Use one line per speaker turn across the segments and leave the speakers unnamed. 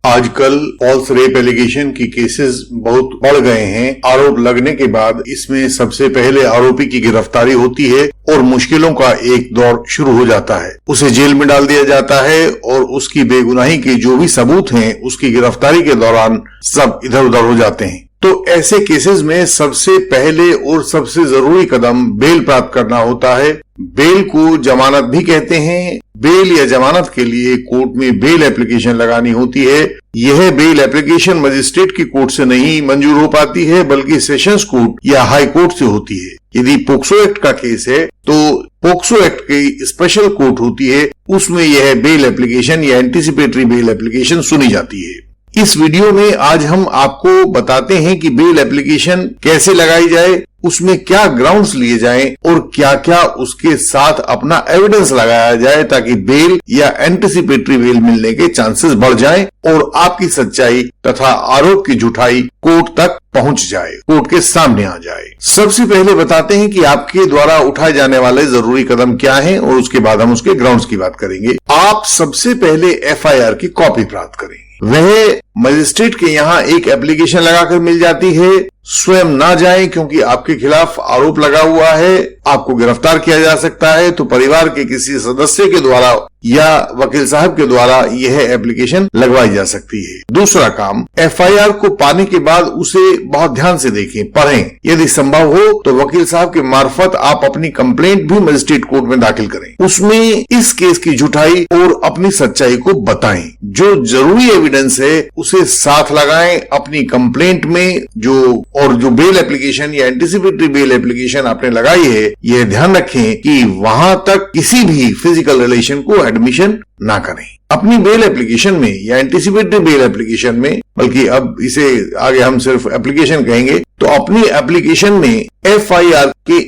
आजकल false rape allegation की cases बहुत बढ़ गए हैं। आरोप लगने के बाद इसमें सबसे पहले आरोपी की गिरफ्तारी होती है और मुश्किलों का एक दौर शुरू हो जाता है। उसे जेल में डाल दिया जाता है और उसकी बेगुनाही के जो भी सबूत हैं उसकी गिरफ्तारी के दौरान सब इधर उधर हो जाते हैं। तो ऐसे केसेस में सबसे पहले और सबसे जरूरी कदम बेल प्राप्त करना होता है। बेल को जमानत भी कहते हैं। बेल या जमानत के लिए कोर्ट में बेल एप्लीकेशन लगानी होती है। यह बेल एप्लीकेशन मजिस्ट्रेट की कोर्ट से नहीं मंजूर हो पाती है बल्कि सेशंस कोर्ट या हाई कोर्ट से होती है। यदि पोक्सो एक्ट का केस है तो पोक्सो एक्ट की स्पेशल कोर्ट होती है, उसमें यह बेल एप्लीकेशन या एंटीसिपेटरी बेल एप्लीकेशन सुनी जाती है। इस वीडियो में आज हम आपको बताते हैं कि बेल एप्लीकेशन कैसे लगाई जाए, उसमें क्या ग्राउंड्स लिए जाएं और क्या क्या उसके साथ अपना एविडेंस लगाया जाए ताकि बेल या एंटीसिपेटरी बेल मिलने के चांसेस बढ़ जाएं और आपकी सच्चाई तथा आरोप की झूठाई कोर्ट तक पहुंच जाए, कोर्ट के सामने आ जाए। सबसे पहले बताते हैं कि आपके द्वारा उठाए जाने वाले जरूरी कदम क्या हैं और उसके बाद हम उसके ग्राउंड्स की बात करेंगे। आप सबसे पहले FIR की कॉपी प्राप्त करेंगे। वह मजिस्ट्रेट के यहाँ एक एप्लीकेशन लगाकर मिल जाती है। स्वयं ना जाएं क्योंकि आपके खिलाफ आरोप लगा हुआ है, आपको गिरफ्तार किया जा सकता है। तो परिवार के किसी सदस्य के द्वारा या वकील साहब के द्वारा यह एप्लीकेशन लगवाई जा सकती है। दूसरा काम, FIR को पाने के बाद उसे बहुत ध्यान से देखें, पढ़ें। यदि संभव हो तो वकील साहब के मार्फत आप अपनी कंप्लेंट भी मजिस्ट्रेट कोर्ट में दाखिल करें। उसमें इस केस की झूठाई और अपनी सच्चाई को बताएं। जो जरूरी एविडेंस है उसे साथ लगाएं अपनी कंप्लेंट में। जो बेल एप्लीकेशन या एंटीसिपेटरी बेल एप्लीकेशन आपने लगाई है, यह ध्यान रखें कि वहां तक किसी भी फिजिकल रिलेशन को एडमिशन ना करें। अपनी बेल एप्लीकेशन में या एंटीसिपेटरी बेल एप्लीकेशन में, बल्कि अब इसे आगे हम सिर्फ एप्लीकेशन कहेंगे, तो अपनी एप्लीकेशन में FIR के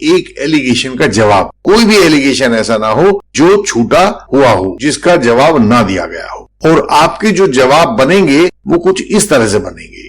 एक एलिगेशन का जवाब, कोई भी एलिगेशन ऐसा ना हो जो छूटा हुआ हो, जिसका जवाब ना दिया गया हो। और आपके जो जवाब बनेंगे वो कुछ इस तरह से बनेंगे।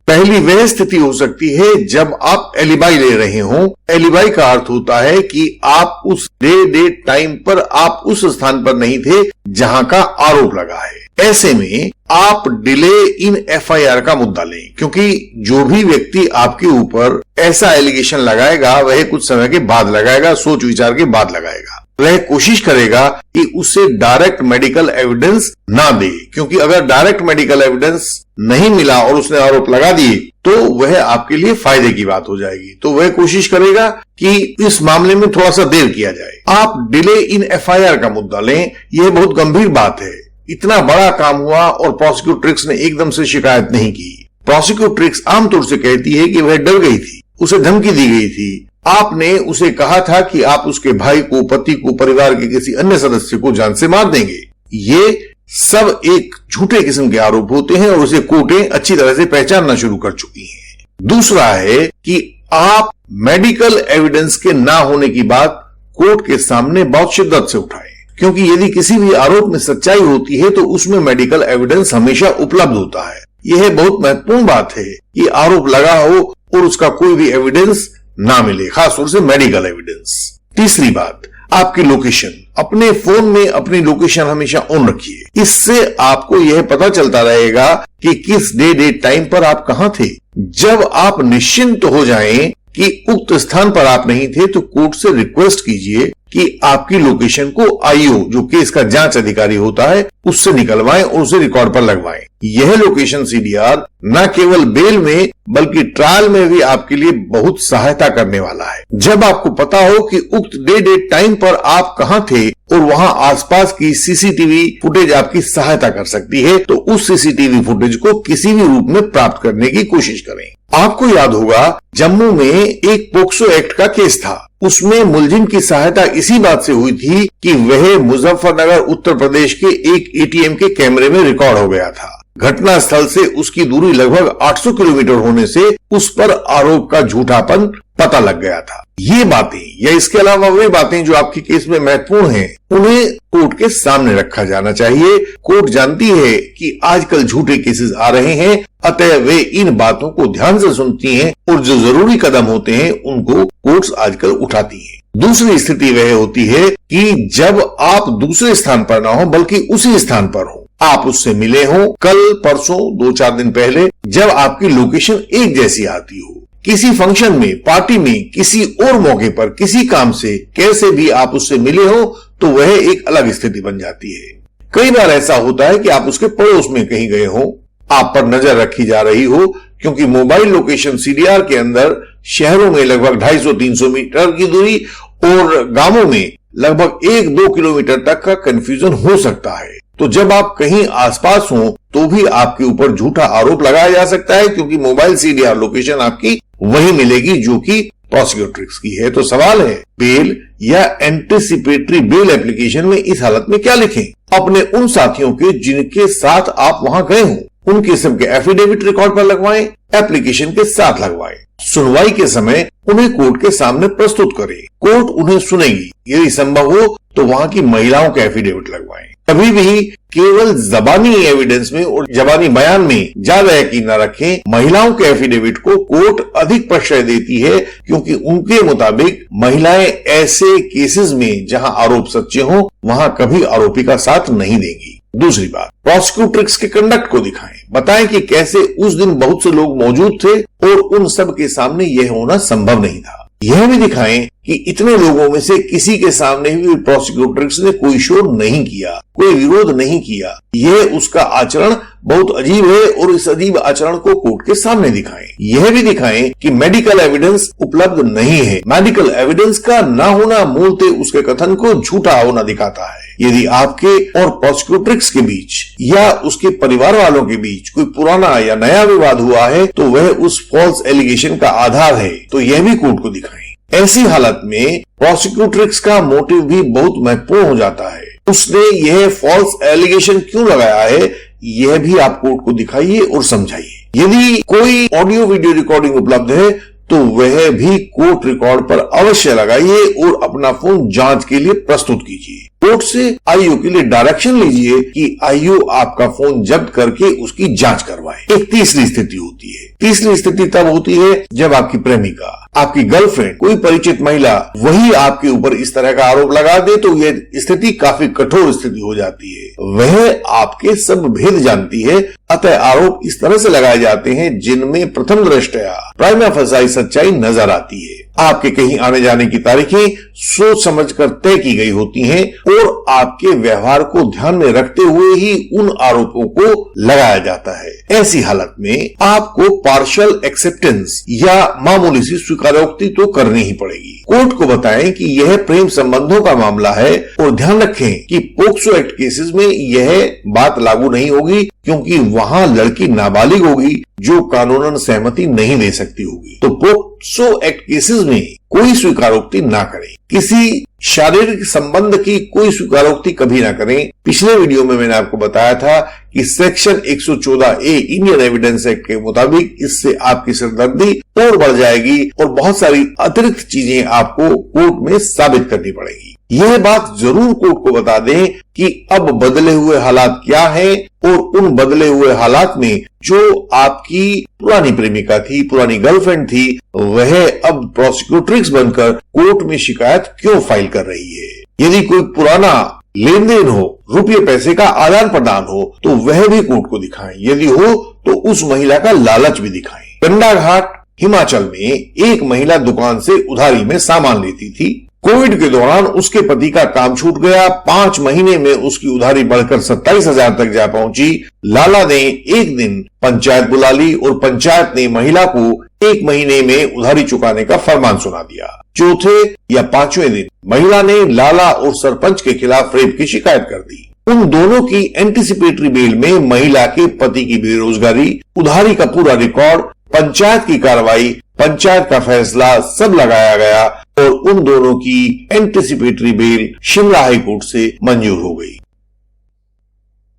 पहली वह स्थिति हो सकती है जब आप एलिबाई ले रहे हो। एलिबाई का अर्थ होता है कि आप उस डेट टाइम पर आप उस स्थान पर नहीं थे जहां का आरोप लगा है। ऐसे में आप डिले इन FIR का मुद्दा लें, क्योंकि जो भी व्यक्ति आपके ऊपर ऐसा एलिगेशन लगाएगा वह कुछ समय के बाद लगाएगा, सोच विचार के बाद लगाएगा। वह कोशिश करेगा कि उसे डायरेक्ट मेडिकल एविडेंस ना दे, क्योंकि अगर डायरेक्ट मेडिकल एविडेंस नहीं मिला और उसने आरोप लगा दिए तो वह आपके लिए फायदे की बात हो जाएगी। तो वह कोशिश करेगा कि इस मामले में थोड़ा सा देर किया जाए। आप डिले इन FIR का मुद्दा लें। यह बहुत गंभीर बात है। इतना बड़ा काम हुआ और प्रोसिक्यूट्रिक्स ने एकदम से शिकायत नहीं की। प्रोसिक्यूट्रिक्स आमतौर से कहती है कि वह डर गई थी, उसे धमकी दी गई थी। आपने उसे कहा था कि आप उसके भाई को, पति को, परिवार के किसी अन्य सदस्य को जान से मार देंगे। ये सब एक झूठे किस्म के आरोप होते हैं और उसे कोर्टें अच्छी तरह से पहचानना शुरू कर चुकी हैं। दूसरा है कि आप मेडिकल एविडेंस के ना होने की बात कोर्ट के सामने बहुत शिद्दत से उठाएं, क्योंकि यदि किसी भी आरोप में सच्चाई होती है तो उसमें मेडिकल एविडेंस हमेशा उपलब्ध होता है। यह बहुत महत्वपूर्ण बात है कि आरोप लगा हो और उसका कोई भी एविडेंस ना मिले, खासतौर से मेडिकल एविडेंस। तीसरी बात, आपकी लोकेशन। अपने फोन में अपनी लोकेशन हमेशा ऑन रखिए। इससे आपको यह पता चलता रहेगा कि किस डेट टाइम पर आप कहां थे। जब आप निश्चिंत हो जाएं कि उक्त स्थान पर आप नहीं थे तो कोर्ट से रिक्वेस्ट कीजिए कि आपकी लोकेशन को IO, जो केस का जांच अधिकारी होता है, उससे निकलवाएं और उसे रिकॉर्ड पर लगवाएं। यह लोकेशन CDR न केवल बेल में बल्कि ट्रायल में भी आपके लिए बहुत सहायता करने वाला है। जब आपको पता हो कि उक्त डेट टाइम पर आप कहां थे और वहां आसपास की CCTV फुटेज आपकी सहायता कर सकती है, तो उस CCTV फुटेज को किसी भी रूप में प्राप्त करने की कोशिश करें। आपको याद होगा जम्मू में एक पोक्सो एक्ट का केस था। उसमें मुलजिम की सहायता इसी बात से हुई थी कि वह मुजफ्फरनगर उत्तर प्रदेश के एक ATM के कैमरे में रिकॉर्ड हो गया था। घटना स्थल से उसकी दूरी लगभग 800 किलोमीटर होने से उस पर आरोप का झूठापन पता लग गया था। ये बातें या इसके अलावा वे बातें जो आपके केस में महत्वपूर्ण हैं, उन्हें कोर्ट के सामने रखा जाना चाहिए। कोर्ट जानती है कि आजकल झूठे केसेस आ रहे हैं, अतः वे इन बातों को ध्यान से सुनती हैं और जो जरूरी कदम होते हैं उनको कोर्ट्स आजकल उठाती हैं। दूसरी स्थिति वह होती है कि जब आप दूसरे स्थान पर ना हो बल्कि उसी स्थान पर हो। आप उससे मिले हो कल परसों 2-4 दिन पहले, जब आपकी लोकेशन एक जैसी आती हो, किसी फंक्शन में, पार्टी में, किसी और मौके पर, किसी काम से कैसे भी आप उससे मिले हो, तो वह एक अलग स्थिति बन जाती है। कई बार ऐसा होता है कि आप उसके पड़ोस में कहीं गए हो, आप पर नजर रखी जा रही हो, क्योंकि मोबाइल लोकेशन सीडीआर के अंदर शहरों में लगभग 250-300 मीटर की दूरी और गांवों में लगभग 1-2 किलोमीटर तक का कंफ्यूजन हो सकता है। तो जब आप कहीं आसपास हो तो भी आपके ऊपर झूठा आरोप लगाया जा सकता है, क्योंकि मोबाइल सीडीआर लोकेशन आपकी वही मिलेगी जो कि प्रोसिक्यूट्रिक्स की है। तो सवाल है, बेल या एंटीसिपेटरी बेल एप्लीकेशन में इस हालत में क्या लिखें? अपने उन साथियों के जिनके साथ आप वहां गए हो, उनके सबके एफिडेविट रिकॉर्ड पर लगवाएं, एप्लीकेशन के साथ लगवाएं। सुनवाई के समय उन्हें कोर्ट के सामने प्रस्तुत करें, कोर्ट उन्हें सुनेगी। यदि संभव हो तो वहां की महिलाओं के एफिडेविट लगवाएं। कभी भी केवल जबानी एविडेंस में और जबानी बयान में ज्यादा यकीन न रखें। महिलाओं के एफिडेविट को कोर्ट अधिक प्रश्रय देती है, क्योंकि उनके मुताबिक महिलाएं ऐसे केसेस में जहां आरोप सच्चे हो वहां कभी आरोपी का साथ नहीं देंगी। दूसरी बात, प्रोसिक्यूट्रिक्स के कंडक्ट को दिखाएं, बताएं कि कैसे उस दिन बहुत से लोग मौजूद थे और उन सब के सामने यह होना संभव नहीं था। यह भी दिखाएं कि इतने लोगों में से किसी के सामने भी प्रोसिक्यूट्रिक्स ने कोई शोर नहीं किया, कोई विरोध नहीं किया। यह उसका आचरण बहुत अजीब है और इस अजीब आचरण को कोर्ट के सामने दिखाएं। यह भी दिखाएं कि मेडिकल एविडेंस उपलब्ध नहीं है। मेडिकल एविडेंस का ना होना मूलतः उसके कथन को झूठा होना दिखाता है। यदि आपके और प्रोसिक्यूट्रिक्स के बीच या उसके परिवार वालों के बीच कोई पुराना या नया विवाद हुआ है तो वह उस फॉल्स एलिगेशन का आधार है, तो यह भी कोर्ट को दिखाएं। ऐसी हालत में प्रोसिक्यूट्रिक्स का मोटिव भी बहुत महत्वपूर्ण हो जाता है। उसने यह फॉल्स एलिगेशन क्यों लगाया है, यह भी आप कोर्ट को दिखाइए और समझाइए। यदि कोई ऑडियो वीडियो रिकॉर्डिंग उपलब्ध है तो वह भी कोर्ट रिकॉर्ड पर अवश्य लगाइए और अपना फोन जांच के लिए प्रस्तुत कीजिए। कोर्ट से आईओ के लिए डायरेक्शन लीजिए कि आईओ आपका फोन जब्त करके उसकी जांच करवाए। एक तीसरी स्थिति होती है। तीसरी स्थिति तब होती है जब आपकी प्रेमिका, आपकी गर्लफ्रेंड, कोई परिचित महिला वही आपके ऊपर इस तरह का आरोप लगा दे, तो यह स्थिति काफी कठोर स्थिति हो जाती है। वह आपके सब भेद जानती है, अतः आरोप इस तरह से लगाए जाते हैं जिनमें प्रथम दृष्टया प्राइमा फेसाई सच्चाई नजर आती है। आपके कहीं आने जाने की तारीखें सोच समझकर तय की गई होती हैं और आपके व्यवहार को ध्यान में रखते हुए ही उन आरोपों को लगाया जाता है। ऐसी हालत में आपको पार्शियल एक्सेप्टेंस या मामूली सी स्वीकारोक्ति तो करनी ही पड़ेगी। कोर्ट को बताएं कि यह प्रेम संबंधों का मामला है और ध्यान रखें कि पोक्सो एक्ट केसेस में यह बात लागू नहीं होगी, क्योंकि वहां लड़की नाबालिग होगी जो कानूनन सहमति नहीं दे सकती होगी। तो पोक्सो एक्ट केसेस में कोई स्वीकारोक्ति ना करें। किसी शारीरिक संबंध की कोई स्वीकारोक्ति कभी ना करें। पिछले वीडियो में मैंने आपको बताया था कि section 114A Indian evidence act के मुताबिक इससे आपकी सिरदर्दी और बढ़ जाएगी और बहुत सारी अतिरिक्त चीजें आपको कोर्ट में साबित करनी पड़ेगी। यह बात जरूर कोर्ट को बता दें कि अब बदले हुए हालात क्या हैं और उन बदले हुए हालात में जो आपकी पुरानी प्रेमिका थी, पुरानी गर्लफ्रेंड थी, वह अब प्रोसिक्यूट्रिक्स बनकर कोर्ट में शिकायत क्यों फाइल कर रही है। यदि कोई पुराना लेन देन हो, रुपये पैसे का आदान प्रदान हो, तो वह भी कोर्ट को दिखाएं। यदि हो तो उस महिला का लालच भी दिखाएं। कंडाघाट हिमाचल में एक महिला दुकान से उधारी में सामान लेती थी। कोविड के दौरान उसके पति का काम छूट गया। 5 महीने में उसकी उधारी बढ़कर 27,000 तक जा पहुंची। लाला ने एक दिन पंचायत बुला ली और पंचायत ने महिला को 1 महीने में उधारी चुकाने का फरमान सुना दिया। चौथे या 5वें दिन महिला ने लाला और सरपंच के खिलाफ रेप की शिकायत कर दी। उन दोनों की एंटीसिपेटरी बेल में महिला के पति की बेरोजगारी, उधारी का पूरा रिकॉर्ड, पंचायत की कार्रवाई, पंचायत का फैसला सब लगाया गया और उन दोनों की anticipatory bail Shimla high court से मंजूर हो गई।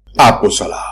आपको सलाह,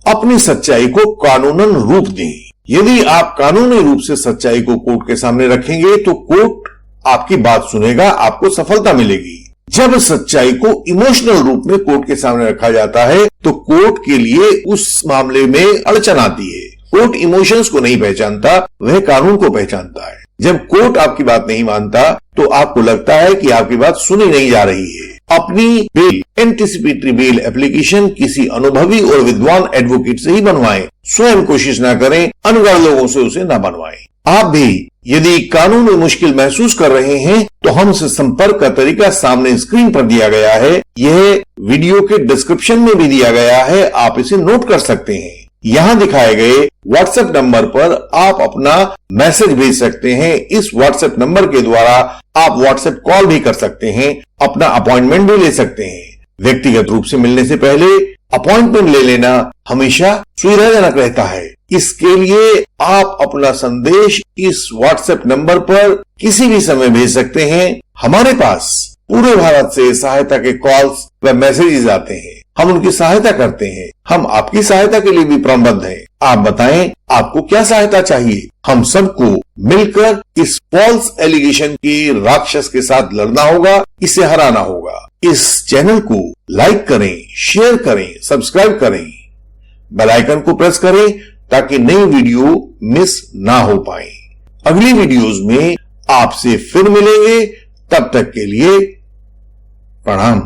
अपनी सच्चाई को कानूनन रूप दें। यदि आप कानूनी रूप से सच्चाई को कोर्ट के सामने रखेंगे तो कोर्ट आपकी बात सुनेगा, आपको सफलता मिलेगी। जब सच्चाई को इमोशनल रूप में कोर्ट के सामने रखा जाता है तो कोर्ट के लिए उस मामले में अड़चन आती है। कोर्ट इमोशंस को नहीं पहचानता, वह कानून को पहचानता है। जब कोर्ट आपकी बात नहीं मानता तो आपको लगता है कि आपकी बात सुनी नहीं जा रही है। अपनी बेल एंटिसिपेटरी बेल एप्लीकेशन किसी अनुभवी और विद्वान एडवोकेट से ही बनवाएं। स्वयं कोशिश ना करें, अनगढ़ लोगों से उसे ना बनवाएं। आप भी यदि कानून में मुश्किल महसूस कर रहे हैं तो हमसे संपर्क का तरीका सामने स्क्रीन पर दिया गया है। यह वीडियो के डिस्क्रिप्शन में भी दिया गया है, आप इसे नोट कर सकते हैं। यहाँ दिखाए गए व्हाट्सएप नंबर पर आप अपना मैसेज भेज सकते हैं। इस व्हाट्सएप नंबर के द्वारा आप व्हाट्सएप कॉल भी कर सकते हैं, अपना अपॉइंटमेंट भी ले सकते हैं। व्यक्तिगत रूप से मिलने से पहले अपॉइंटमेंट ले लेना हमेशा सुविधाजनक रहता है। इसके लिए आप अपना संदेश इस व्हाट्सएप नंबर पर किसी भी समय भेज सकते हैं। हमारे पास पूरे भारत से सहायता के कॉल्स व मैसेजेस आते हैं, हम उनकी सहायता करते हैं। हम आपकी सहायता के लिए भी प्रतिबद्ध हैं। आप बताएं आपको क्या सहायता चाहिए। हम सबको मिलकर इस फॉल्स एलिगेशन के राक्षस के साथ लड़ना होगा, इसे हराना होगा। इस चैनल को लाइक करें, शेयर करें, सब्सक्राइब करें, बेल आइकन को प्रेस करें ताकि नई वीडियो मिस ना हो पाए। अगली वीडियोस में आपसे फिर मिलेंगे, तब तक के लिए प्रणाम।